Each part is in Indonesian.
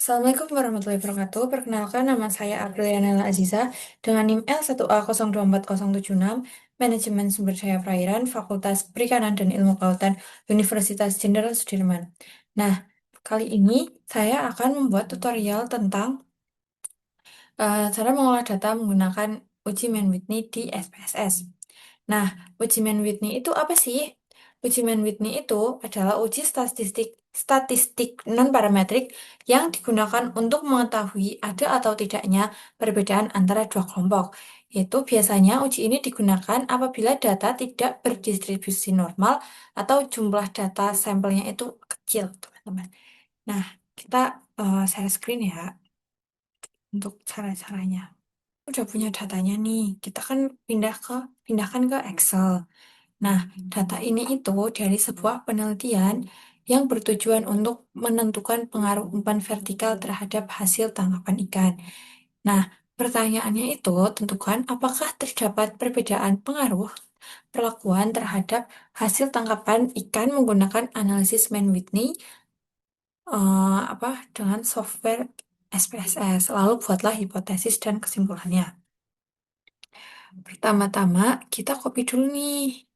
Assalamualaikum warahmatullahi wabarakatuh. Perkenalkan, nama saya Apriliana Aziza dengan NIM L1A024076, Manajemen Sumber Daya Perairan, Fakultas Perikanan dan Ilmu Kelautan, Universitas Jenderal Sudirman. Nah, kali ini saya akan membuat tutorial tentang cara mengolah data menggunakan uji Mann-Whitney di SPSS. Nah, uji Mann-Whitney itu apa sih? Uji Mann-Whitney itu adalah uji statistik non-parametrik yang digunakan untuk mengetahui ada atau tidaknya perbedaan antara dua kelompok. Itu biasanya uji ini digunakan apabila data tidak berdistribusi normal atau jumlah data sampelnya itu kecil, teman-teman. Nah, kita share screen ya untuk cara-caranya. Udah punya datanya nih, kita kan pindahkan ke Excel. Nah, data ini itu dari sebuah penelitian yang bertujuan untuk menentukan pengaruh umpan vertikal terhadap hasil tangkapan ikan. Nah, pertanyaannya itu tentukan apakah terdapat perbedaan pengaruh perlakuan terhadap hasil tangkapan ikan menggunakan analisis Mann-Whitney dengan software SPSS. Lalu buatlah hipotesis dan kesimpulannya. Pertama-tama kita copy dulu nih.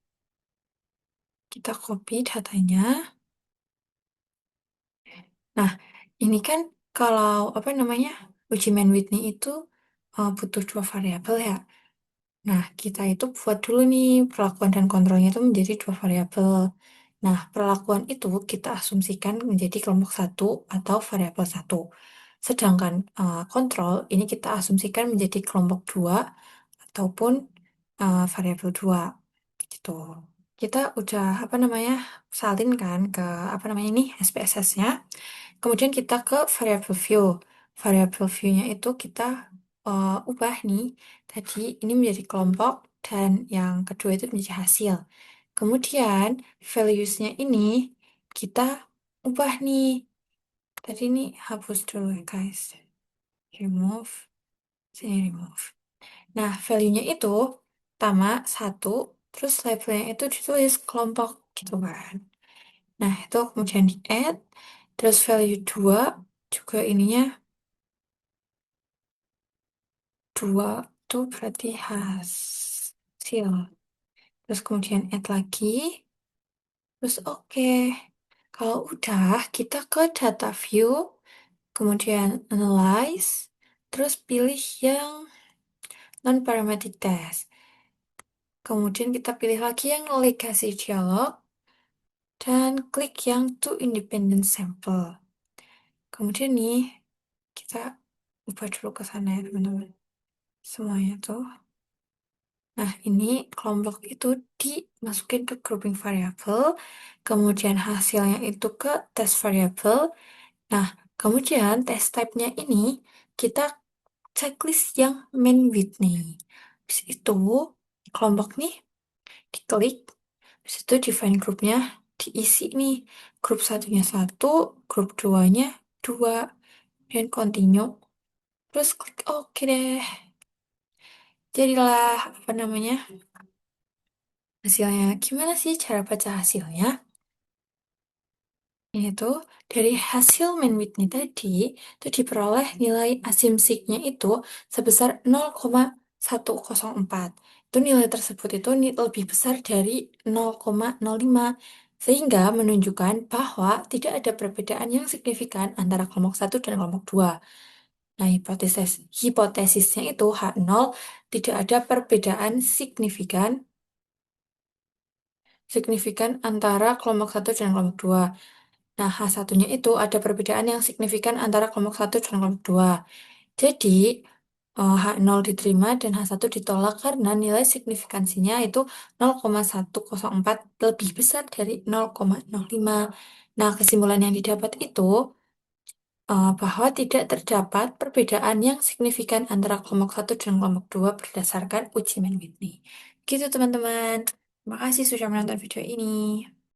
Kita copy datanya. Nah, ini kan kalau uji Mann-Whitney itu butuh dua variabel ya. Nah, kita itu buat dulu nih perlakuan dan kontrolnya itu menjadi dua variabel. Nah, perlakuan itu kita asumsikan menjadi kelompok satu atau variabel satu. Sedangkan kontrol ini kita asumsikan menjadi kelompok dua ataupun variabel dua gitu. Kita udah salin kan ke SPSS-nya. Kemudian kita ke variable view. Variable view-nya itu kita ubah nih. Tadi ini menjadi kelompok dan yang kedua itu menjadi hasil. Kemudian values-nya ini kita ubah nih. Tadi ini hapus dulu ya guys. Remove. Sini remove. Nah, value-nya itu pertama satu, terus labelnya itu ditulis kelompok gitu kan. Nah, itu kemudian di-add, terus value 2, juga ininya 2 itu berarti hasil. Terus kemudian add lagi, terus oke. Kalau udah, kita ke data view, kemudian analyze, terus pilih yang non-parametric test. Kemudian kita pilih lagi yang legacy dialog, dan klik yang to independent sample. Kemudian nih, kita ubah dulu ke sana ya teman-teman. Semuanya tuh. Nah, ini kelompok itu dimasukin ke grouping variable, kemudian hasilnya itu ke test variable. Nah, kemudian test type-nya ini kita checklist yang Mann-Whitney. Habis itu, kelompok nih diklik, habis itu define grupnya diisi nih. Grup satunya 1, grup 2-nya 2, dan continue. Terus klik oke deh. Jadilah hasilnya. Gimana sih cara baca hasilnya? Ini tuh dari hasil Mann-Whitney tadi itu diperoleh nilai asumsinya itu sebesar 0,104. Itu nilai tersebut itu lebih besar dari 0,05 sehingga menunjukkan bahwa tidak ada perbedaan yang signifikan antara kelompok 1 dan kelompok 2. Nah, hipotesisnya itu H0 tidak ada perbedaan signifikan antara kelompok 1 dan kelompok 2. Nah, H1-nya itu ada perbedaan yang signifikan antara kelompok 1 dan kelompok 2. Jadi, H0 diterima dan H1 ditolak karena nilai signifikansinya itu 0,104 lebih besar dari 0,05. Nah, kesimpulan yang didapat itu bahwa tidak terdapat perbedaan yang signifikan antara kelompok 1 dan kelompok 2 berdasarkan uji Mann-Whitney. Gitu teman-teman. Terima kasih sudah menonton video ini.